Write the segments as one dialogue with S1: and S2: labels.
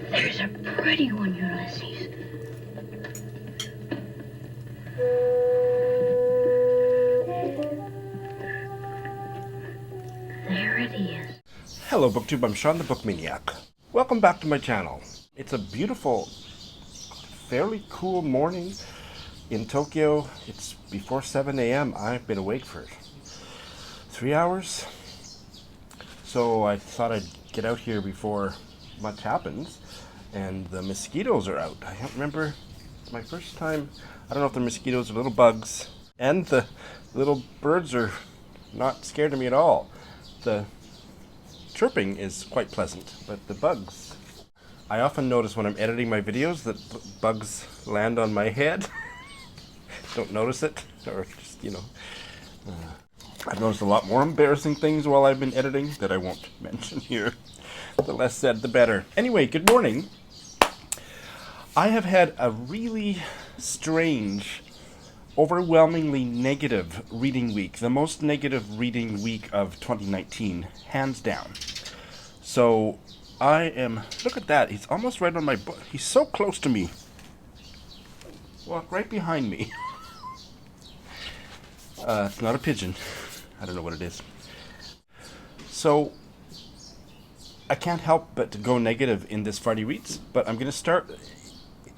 S1: There's a pretty one, Ulysses. There it is.
S2: Hello BookTube, I'm Sean the Book Maniac. Welcome back to my channel. It's a beautiful, fairly cool morning in Tokyo. It's before 7 a.m. I've been awake for 3 hours. So I thought I'd get out here before much happens. And the mosquitoes are out. I don't remember, it's my first time. I don't know if the mosquitoes are little bugs. And the little birds are not scared of me at all. The chirping is quite pleasant, but the bugs. I often notice when I'm editing my videos that bugs land on my head. Don't notice it, or just, I've noticed a lot more embarrassing things while I've been editing that I won't mention here. The less said, the better. Anyway, good morning. I have had a really strange, overwhelmingly negative reading week. The most negative reading week of 2019, hands down. So I am, look at that, he's almost right on my book. He's so close to me. Well, right behind me. It's not a pigeon. I don't know what it is. So I can't help but to go negative in this Friday Reads, but I'm going to start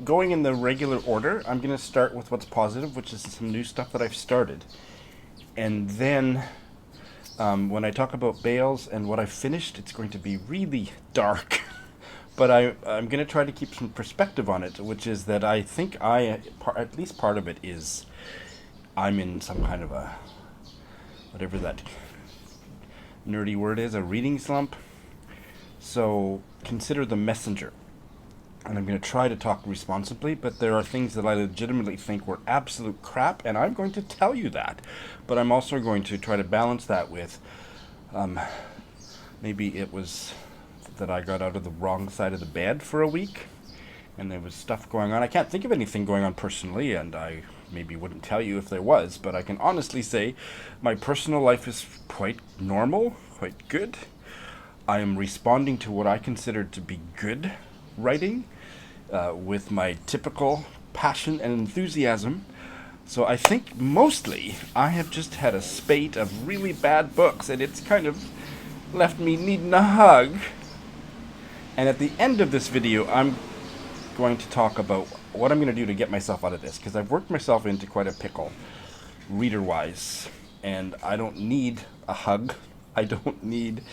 S2: going in the regular order. I'm going to start with what's positive, which is some new stuff that I've started. And then when I talk about Bales and what I've finished, it's going to be really dark. But I'm going to try to keep some perspective on it, which is that I think at least part of it is I'm in some kind of a, whatever that nerdy word is, a reading slump. So consider the messenger. And I'm going to try to talk responsibly, but there are things that I legitimately think were absolute crap, and I'm going to tell you that. But I'm also going to try to balance that with maybe it was that I got out of the wrong side of the bed for a week, and there was stuff going on. I can't think of anything going on personally, and I maybe wouldn't tell you if there was, but I can honestly say my personal life is quite normal, quite good. I am responding to what I consider to be good writing with my typical passion and enthusiasm. So I think mostly I have just had a spate of really bad books, and it's kind of left me needing a hug. And at the end of this video, I'm going to talk about what I'm going to do to get myself out of this, because I've worked myself into quite a pickle reader-wise, and I don't need a hug. I don't need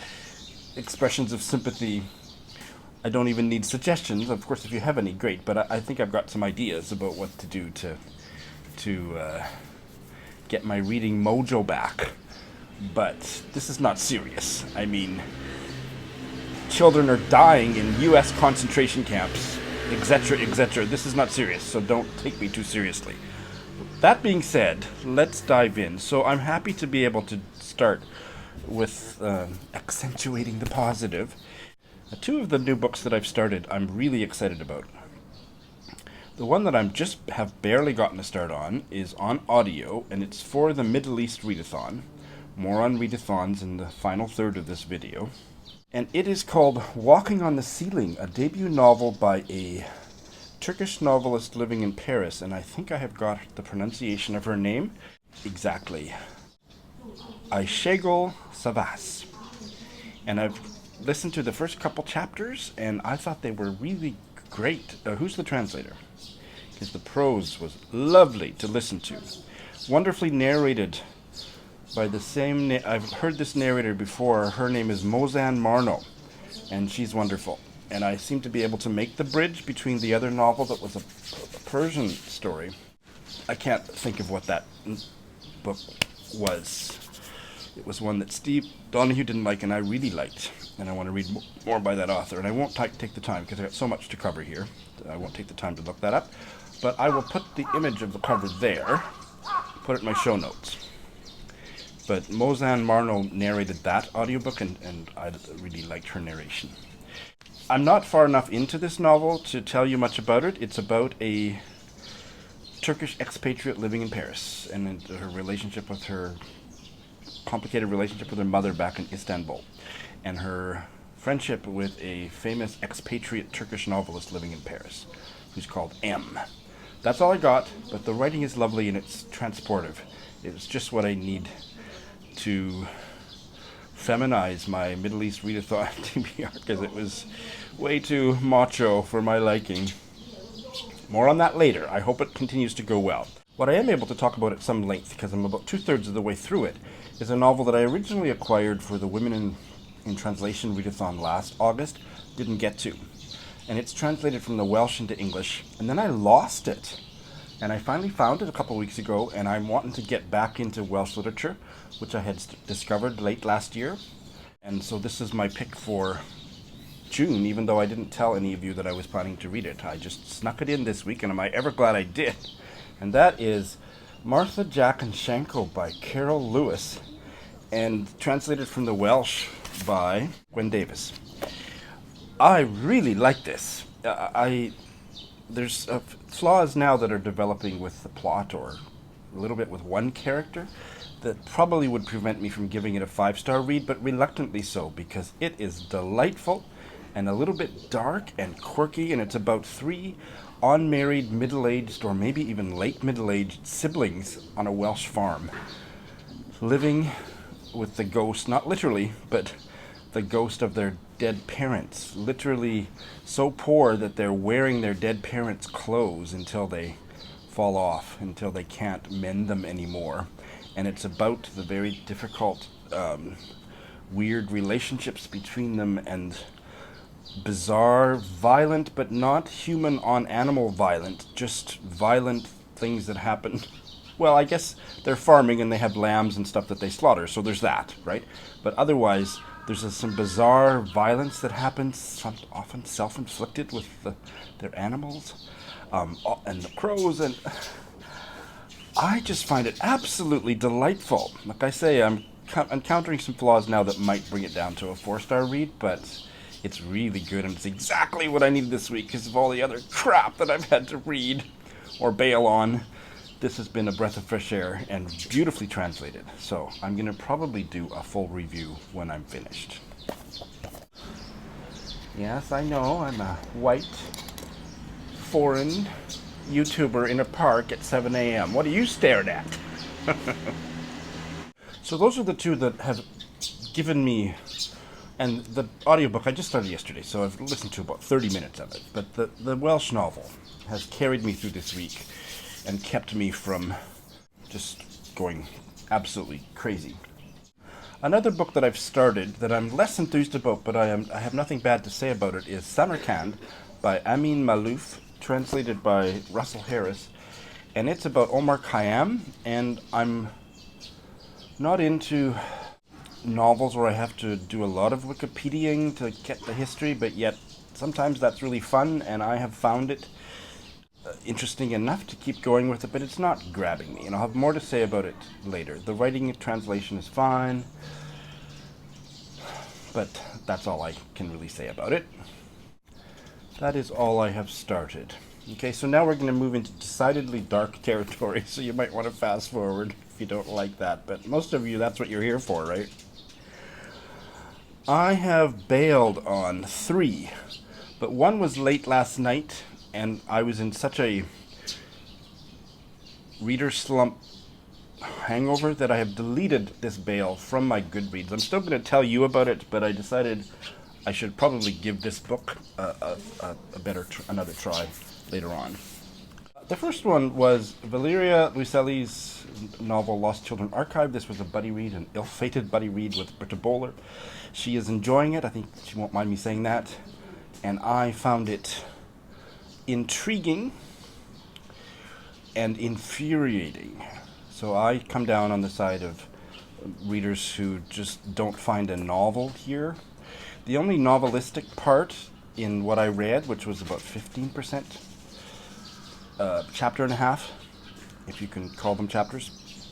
S2: expressions of sympathy. I don't even need suggestions. Of course, if you have any, great, but I think I've got some ideas about what to do to get my reading mojo back. But this is not serious. I mean, children are dying in U.S. concentration camps, etc., etc. This is not serious, so don't take me too seriously. That being said, let's dive in. So I'm happy to be able to start with accentuating the positive. Two of the new books that I've started, I'm really excited about. The one that I'm just have barely gotten a start on is on audio, and it's for the Middle East Readathon. More on readathons in the final third of this video. And it is called Walking on the Ceiling, a debut novel by a Turkish novelist living in Paris, and I think I have got the pronunciation of her name exactly. Ayşegül Savas. And I've listened to the first couple chapters, and I thought they were really great. Who's the translator? Because the prose was lovely to listen to. Wonderfully narrated by the same... I've heard this narrator before. Her name is Mozan Marno, and she's wonderful. And I seem to be able to make the bridge between the other novel that was a Persian story. I can't think of what that book was. It was one that Steve Donahue didn't like, and I really liked. And I want to read more by that author. And I won't take the time, because I've got so much to cover here. I won't take the time to look that up. But I will put the image of the cover there, put it in my show notes. But Mozan Marno narrated that audiobook, and I really liked her narration. I'm not far enough into this novel to tell you much about it. It's about a Turkish expatriate living in Paris, and her relationship with her, complicated relationship with her mother back in Istanbul. And her friendship with a famous expatriate Turkish novelist living in Paris, who's called M. That's all I got, but the writing is lovely and it's transportive. It's just what I need to feminize my Middle East readathon TBR, because it was way too macho for my liking. More on that later. I hope it continues to go well. What I am able to talk about at some length, because I'm about 2/3 of the way through it, is a novel that I originally acquired for the Women in Translation readathon last August, didn't get to. And it's translated from the Welsh into English, and then I lost it. And I finally found it a couple weeks ago, and I'm wanting to get back into Welsh literature, which I had discovered late last year. And so this is my pick for June, even though I didn't tell any of you that I was planning to read it. I just snuck it in this week, and am I ever glad I did. And that is Martha, Jack, and Shankel by Carol Lewis, and translated from the Welsh by Gwen Davis. I really like this. There's flaws now that are developing with the plot, or a little bit with one character, that probably would prevent me from giving it a 5-star read, but reluctantly so, because it is delightful and a little bit dark and quirky, and it's about 3 unmarried, middle-aged, or maybe even late middle-aged siblings on a Welsh farm, living with the ghost, not literally, but the ghost of their dead parents, literally so poor that they're wearing their dead parents' clothes until they fall off, until they can't mend them anymore. And it's about the very difficult, weird relationships between them, and bizarre, violent, but not human on animal violent, just violent things that happen. Well, I guess they're farming and they have lambs and stuff that they slaughter, so there's that, right? But otherwise, there's some bizarre violence that happens, often self-inflicted with their animals, and the crows, and I just find it absolutely delightful. Like I say, I'm encountering some flaws now that might bring it down to a 4-star read, but it's really good, and it's exactly what I needed this week because of all the other crap that I've had to read or bail on. This has been a breath of fresh air and beautifully translated, so I'm going to probably do a full review when I'm finished. Yes, I know, I'm a white, foreign YouTuber in a park at 7 a.m. What are you staring at? So those are the two that have given me, and the audiobook I just started yesterday, so I've listened to about 30 minutes of it, but the Welsh novel has carried me through this week and kept me from just going absolutely crazy. Another book that I've started that I'm less enthused about, but I have nothing bad to say about it, is Samarkand by Amin Maalouf, translated by Russell Harris, and it's about Omar Khayyam, and I'm not into novels where I have to do a lot of Wikipediaing to get the history, but yet sometimes that's really fun, and I have found it interesting enough to keep going with it, but it's not grabbing me, and I'll have more to say about it later. The writing and translation is fine, but that's all I can really say about it. That is all I have started. Okay, so now we're going to move into decidedly dark territory, so you might want to fast forward if you don't like that, but most of you, that's what you're here for, right? I have bailed on 3, but one was late last night, and I was in such a reader slump hangover that I have deleted this bail from my Goodreads. I'm still going to tell you about it, but I decided I should probably give this book another try later on. The first one was Valeria Luiselli's novel Lost Children Archive. This was a buddy read, an ill-fated buddy read with Britta Bowler. She is enjoying it. I think she won't mind me saying that. And I found it intriguing and infuriating. So I come down on the side of readers who just don't find a novel here. The only novelistic part in what I read, which was about 15%, chapter and a half, if you can call them chapters,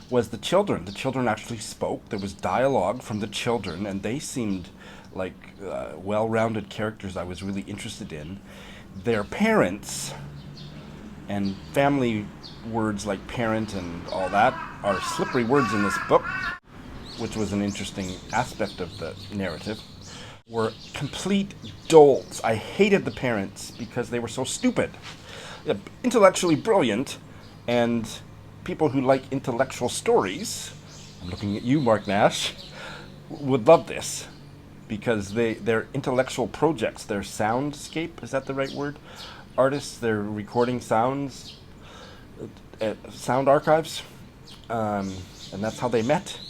S2: was the children. The children actually spoke. There was dialogue from the children, and they seemed like well-rounded characters I was really interested in. Their parents, and family words like parent and all that, are slippery words in this book, which was an interesting aspect of the narrative. were complete dolts. I hated the parents because they were so stupid. Intellectually brilliant, and people who like intellectual stories, I'm looking at you, Mark Nash, would love this. Because they're intellectual projects. They're soundscape, is that the right word? Artists, they're recording sounds, sound archives, and that's how they met.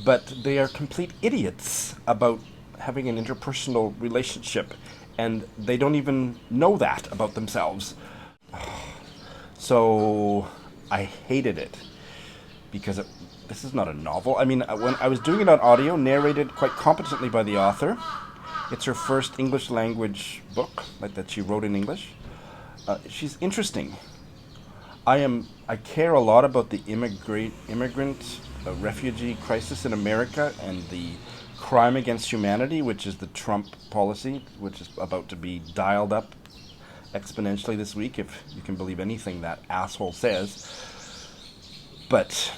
S2: But they are complete idiots about having an interpersonal relationship, and they don't even know that about themselves. So I hated it because this is not a novel. I mean, when I was doing it on audio, narrated quite competently by the author. It's her first English language book, like that she wrote in English. She's interesting. I care a lot about the immigrant refugee crisis in America and the crime against humanity, which is the Trump policy, which is about to be dialed up exponentially this week, if you can believe anything that asshole says. But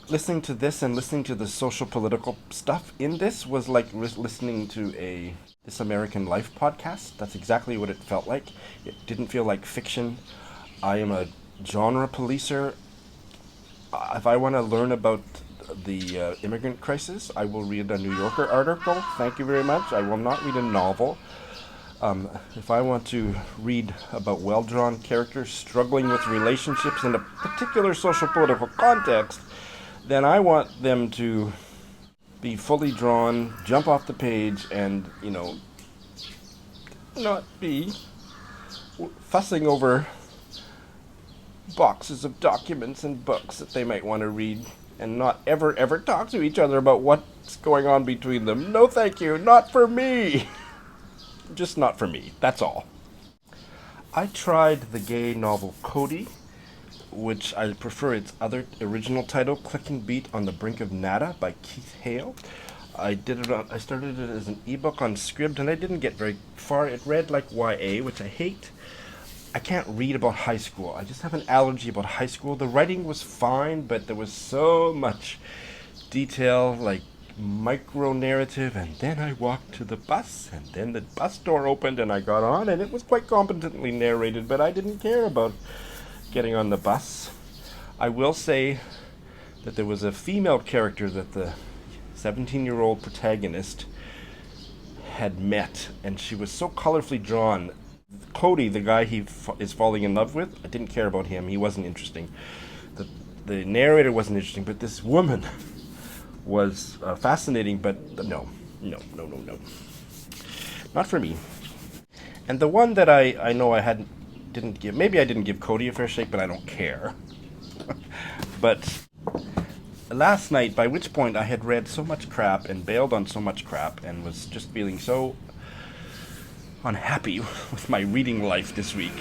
S2: listening to this and listening to the social political stuff in this was like listening to a This American Life podcast. That's exactly what it felt like. It didn't feel like fiction. I am a genre policer. If I want to learn about the immigrant crisis, I will read a New Yorker article. Thank you very much. I will not read a novel. If I want to read about well-drawn characters struggling with relationships in a particular social political context, then I want them to be fully drawn, jump off the page, and, not be fussing over boxes of documents and books that they might want to read, and not ever talk to each other about what's going on between them. No, thank you. Not for me. Just not for me. That's all. I tried the gay novel Cody, which I prefer its other original title, Clicking Beat on the Brink of Nada by Keith Hale. I started it as an ebook on Scribd, and I didn't get very far. It read like YA, which I hate. I can't read about high school. I just have an allergy about high school. The writing was fine, but there was so much detail, like micro-narrative, and then I walked to the bus, and then the bus door opened, and I got on, and it was quite competently narrated, but I didn't care about getting on the bus. I will say that there was a female character that the 17-year-old protagonist had met, and she was so colorfully drawn. Cody, the guy he is falling in love with, I didn't care about him. He wasn't interesting. The narrator wasn't interesting, but this woman was fascinating, but no. Not for me. And the one that I know didn't give, maybe I didn't give Cody a fair shake, but I don't care. But last night, by which point I had read so much crap and bailed on so much crap and was just feeling so unhappy with my reading life this week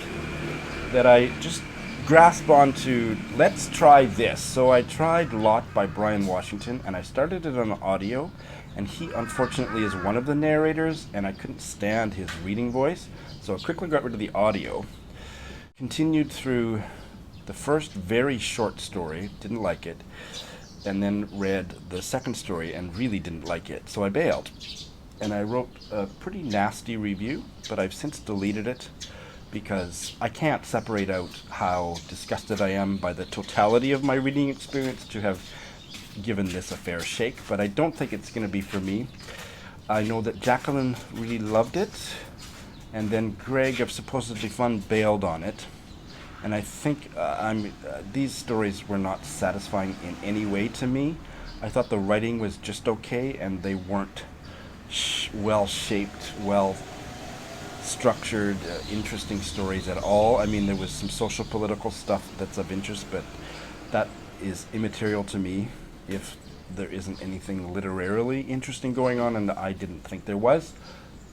S2: that I just grasp onto, let's try this. So I tried Lot by Brian Washington, and I started it on audio, and he unfortunately is one of the narrators, and I couldn't stand his reading voice, so I quickly got rid of the audio. Continued through the first very short story, didn't like it, and then read the second story and really didn't like it, so I bailed. And I wrote a pretty nasty review, but I've since deleted it because I can't separate out how disgusted I am by the totality of my reading experience to have given this a fair shake, but I don't think it's going to be for me. I know that Jacqueline really loved it, and then Greg of Supposedly Fun bailed on it. And I think these stories were not satisfying in any way to me. I thought the writing was just okay, and they weren't well-shaped, well-structured, interesting stories at all. I mean, there was some social political stuff that's of interest, but that is immaterial to me if there isn't anything literarily interesting going on, and I didn't think there was.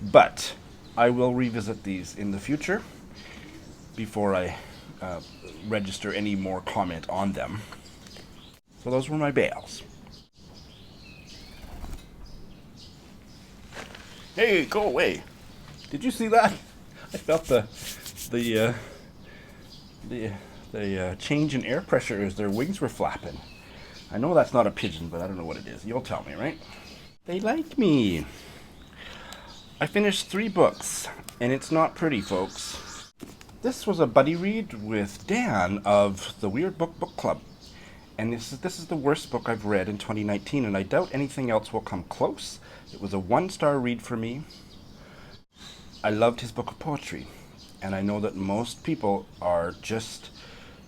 S2: But I will revisit these in the future before I register any more comment on them. So those were my bails. Hey, go away! Did you see that? I felt the change in air pressure as their wings were flapping. I know that's not a pigeon, but I don't know what it is. You'll tell me, right? They like me. I finished 3 books, and it's not pretty, folks. This was a buddy read with Dan of the Weird Book Club. And this is the worst book I've read in 2019, and I doubt anything else will come close. It was a 1-star read for me. I loved his book of poetry, and I know that most people are just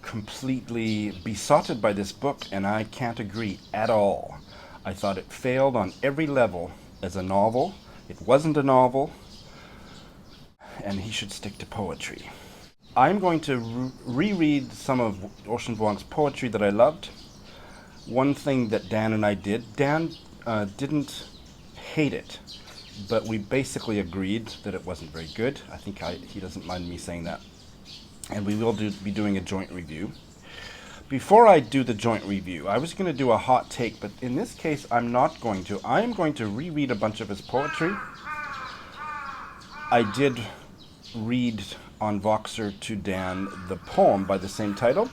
S2: completely besotted by this book, and I can't agree at all. I thought it failed on every level as a novel. It wasn't a novel, and he should stick to poetry. I'm going to reread some of Ocean Vuong's poetry that I loved. One thing that Dan and I did, Dan didn't hate it, but we basically agreed that it wasn't very good. I think he doesn't mind me saying that. And we will be doing a joint review. Before I do the joint review, I was going to do a hot take, but in this case, I'm not going to. I am going to reread a bunch of his poetry. I did read on Voxer to Dan the poem by the same title,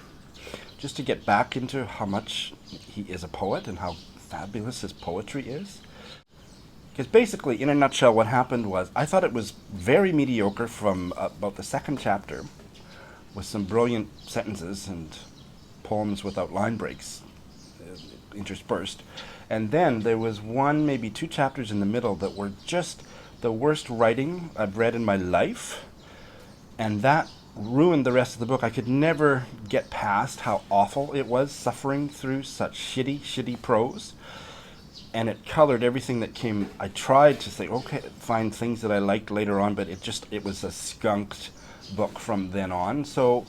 S2: just to get back into how much he is a poet and how fabulous his poetry is. Because basically, in a nutshell, what happened was, I thought it was very mediocre from about the second chapter, with some brilliant sentences and poems without line breaks interspersed. And then there was 1, maybe 2 chapters in the middle that were just the worst writing I've read in my life. And that ruined the rest of the book. I could never get past how awful it was suffering through such shitty prose. And it colored everything that came. I tried to say, okay, find things that I liked later on, but it was a skunked book from then on. So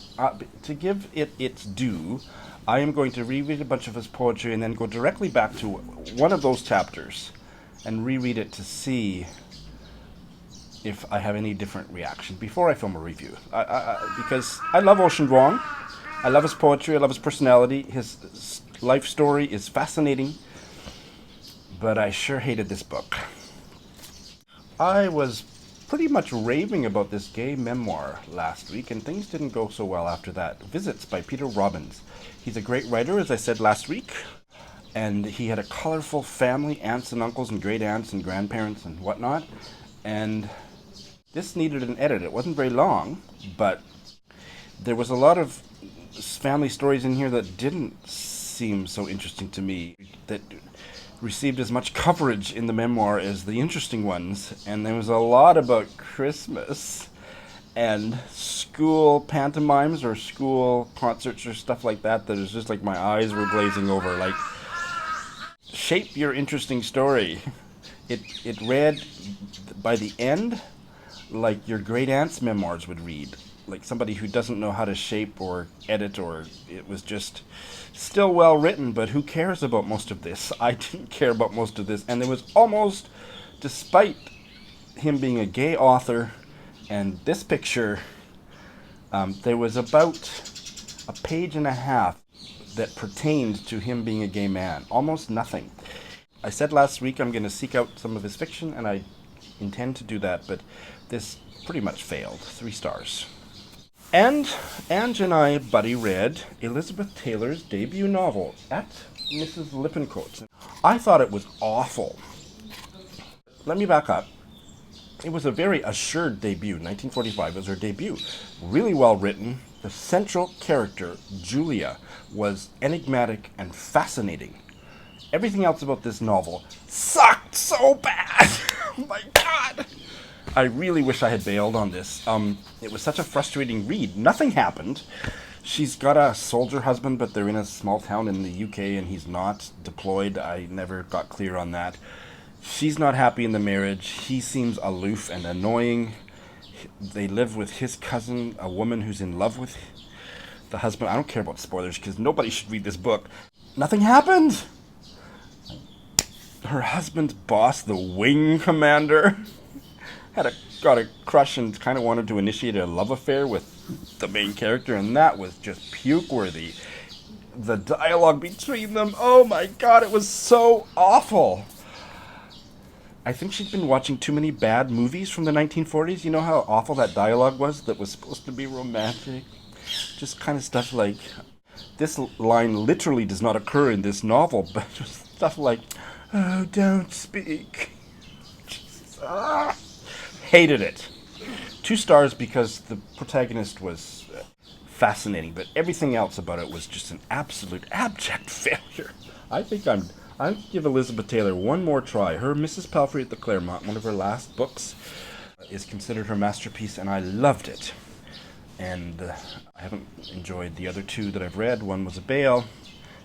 S2: to give it its due, I am going to reread a bunch of his poetry and then go directly back to one of those chapters and reread it to see if I have any different reaction before I film a review. Because I love Ocean Vuong. I love his poetry. I love his personality. His life story is fascinating. But I sure hated this book. I was pretty much raving about this gay memoir last week, and things didn't go so well after that. Visits by Peter Robbins. He's a great writer, as I said last week, and he had a colorful family, aunts and uncles and great aunts and grandparents and whatnot, and this needed an edit. It wasn't very long, but there was a lot of family stories in here that didn't seem so interesting to me, that received as much coverage in the memoir as the interesting ones, and there was a lot about Christmas and school pantomimes or school concerts or stuff like that is just like my eyes were glazing over. Like, shape your interesting story. It read by the end like your great aunt's memoirs would read, like somebody who doesn't know how to shape or edit, or it was just still well written, but who cares about most of this? I didn't care about most of this, and there was almost, despite him being a gay author and this picture, there was about a page and a half that pertained to him being a gay man. Almost nothing. I said last week I'm going to seek out some of his fiction, and I intend to do that, but this pretty much failed. 3 stars. And Ange and I buddy read Elizabeth Taylor's debut novel, At Mrs. Lippincot's. I thought it was awful. Let me back up. It was a very assured debut. 1945 was her debut. Really well written. The central character, Julia, was enigmatic and fascinating. Everything else about this novel sucked so bad. Oh my god. I really wish I had bailed on this. It was such a frustrating read. Nothing happened. She's got a soldier husband, but they're in a small town in the UK and he's not deployed. I never got clear on that. She's not happy in the marriage. He seems aloof and annoying. They live with his cousin, a woman who's in love with the husband. I don't care about spoilers because nobody should read this book. Nothing happened. Her husband's boss, the wing commander, got a crush and kind of wanted to initiate a love affair with the main character, and that was just puke-worthy. The dialogue between them, oh my god, it was so awful. I think she'd been watching too many bad movies from the 1940s. You know how awful that dialogue was that was supposed to be romantic? Just kind of stuff like, this line literally does not occur in this novel, but just stuff like, Oh, don't speak. Jesus. Hated it. 2 stars because the protagonist was fascinating, but everything else about it was just an absolute abject failure. I think I'll give Elizabeth Taylor one more try. Her Mrs. Palfrey at the Claremont, one of her last books, is considered her masterpiece, and I loved it. And I haven't enjoyed the other 2 that I've read. One was a Bale,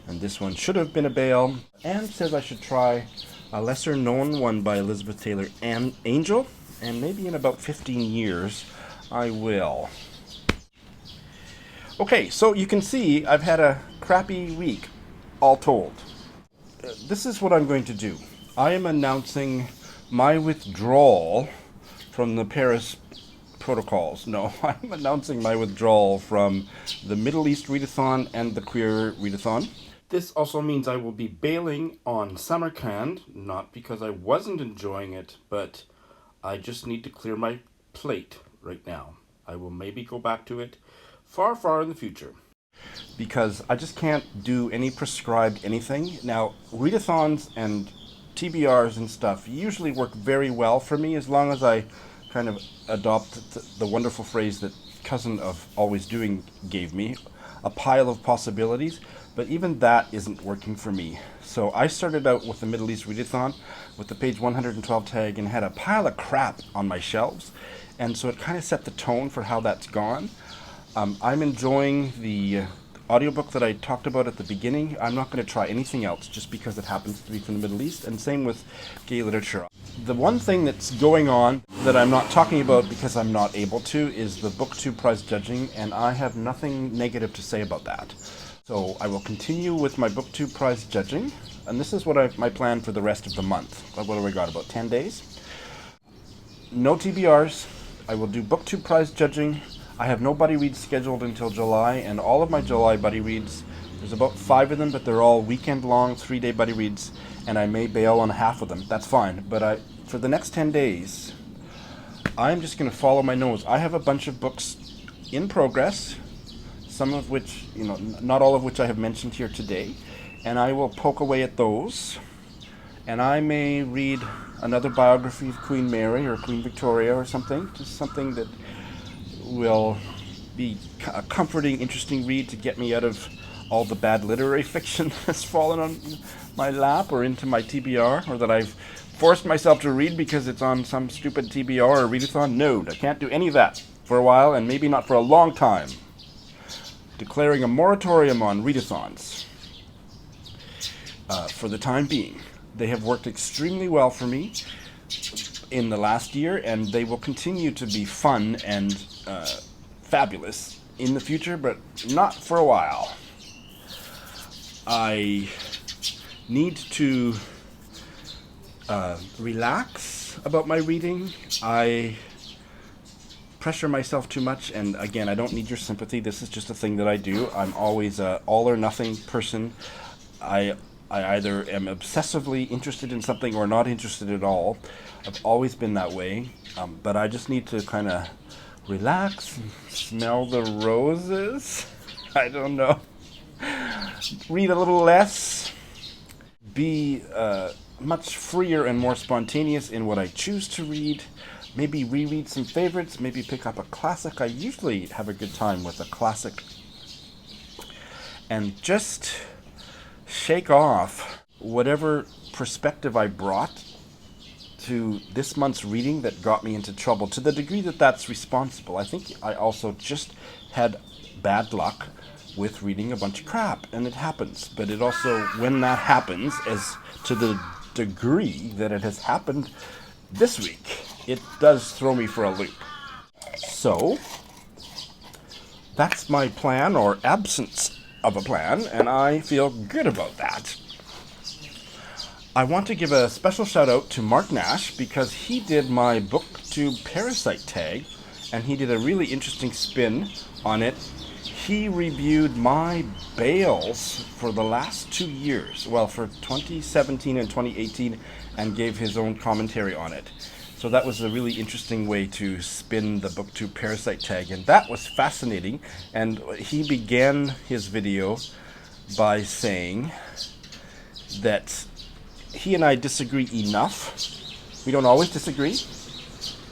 S2: and this one should have been a Bale. Anne says I should try a lesser known one by Elizabeth Taylor, Angel, and maybe in about 15 years I will. Okay, so you can see I've had a crappy week, all told. This is what I'm going to do. I am announcing my withdrawal from the Paris protocols. No, I'm announcing my withdrawal from the Middle East Readathon and the Queer Readathon. This also means I will be bailing on Samarkand, not because I wasn't enjoying it, but I just need to clear my plate right now. I will maybe go back to it far, far in the future, because I just can't do any prescribed anything. Now, readathons and TBRs and stuff usually work very well for me as long as I kind of adopt the wonderful phrase that Cousin of Always Doing gave me, a pile of possibilities, but even that isn't working for me. So I started out with the Middle East Readathon with the page 112 tag and had a pile of crap on my shelves, and so it kind of set the tone for how that's gone. I'm enjoying the audiobook that I talked about at the beginning. I'm not going to try anything else just because it happens to be from the Middle East, and same with gay literature. The one thing that's going on that I'm not talking about because I'm not able to is the BookTube prize judging, and I have nothing negative to say about that. So I will continue with my BookTube prize judging, and this is what my plan for the rest of the month. What do we got, about 10 days? No TBRs. I will do BookTube prize judging. I have no buddy reads scheduled until July, and all of my July buddy reads, there's about 5 of them, but they're all weekend-long, 3-day buddy reads, and I may bail on half of them. That's fine. But for the next 10 days, I'm just going to follow my nose. I have a bunch of books in progress, some of which, not all of which I have mentioned here today, and I will poke away at those. And I may read another biography of Queen Mary or Queen Victoria or something, just something that will be a comforting, interesting read to get me out of all the bad literary fiction that's fallen on my lap or into my TBR, or that I've forced myself to read because it's on some stupid TBR or readathon. No, I can't do any of that for a while, and maybe not for a long time. Declaring a moratorium on readathons for the time being. They have worked extremely well for me in the last year, and they will continue to be fun and fabulous in the future, but not for a while. I need to relax about my reading. I pressure myself too much, and again, I don't need your sympathy. This is just a thing that I do. I'm always a all or nothing person. I either am obsessively interested in something or not interested at all. I've always been that way, but I just need to kind of relax and smell the roses. I don't know. Read a little less. Be much freer and more spontaneous in what I choose to read. Maybe reread some favorites. Maybe pick up a classic. I usually have a good time with a classic. And just shake off whatever perspective I brought to this month's reading that got me into trouble, to the degree that that's responsible. I think I also just had bad luck with reading a bunch of crap, and it happens. But it also, when that happens, as to the degree that it has happened this week, it does throw me for a loop. So, that's my plan, or absence of a plan, and I feel good about that. I want to give a special shout out to Mark Nash, because he did my BookTube Parasite tag, and he did a really interesting spin on it. He reviewed my bales for the last 2 years, well, for 2017 and 2018, and gave his own commentary on it. So that was a really interesting way to spin the BookTube Parasite tag, and that was fascinating. And he began his video by saying that he and I disagree enough. We don't always disagree,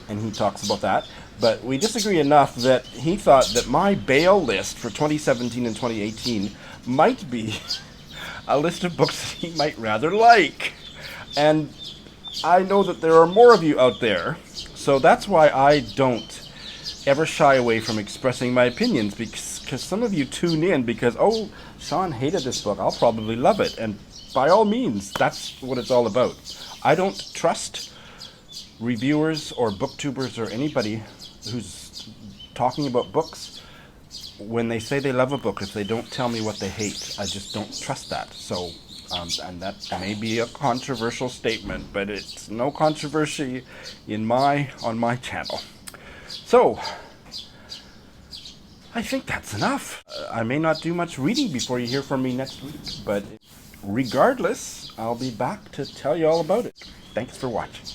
S2: and he talks about that, but we disagree enough that he thought that my bail list for 2017 and 2018 might be a list of books that he might rather like. And I know that there are more of you out there, so that's why I don't ever shy away from expressing my opinions, because some of you tune in because, oh, Sean hated this book, I'll probably love it, and by all means, that's what it's all about. I don't trust reviewers or booktubers or anybody who's talking about books when they say they love a book if they don't tell me what they hate. I just don't trust that. So, and that may be a controversial statement, but it's no controversy on my channel. So, I think that's enough. I may not do much reading before you hear from me next week, but regardless, I'll be back to tell you all about it. Thanks for watching.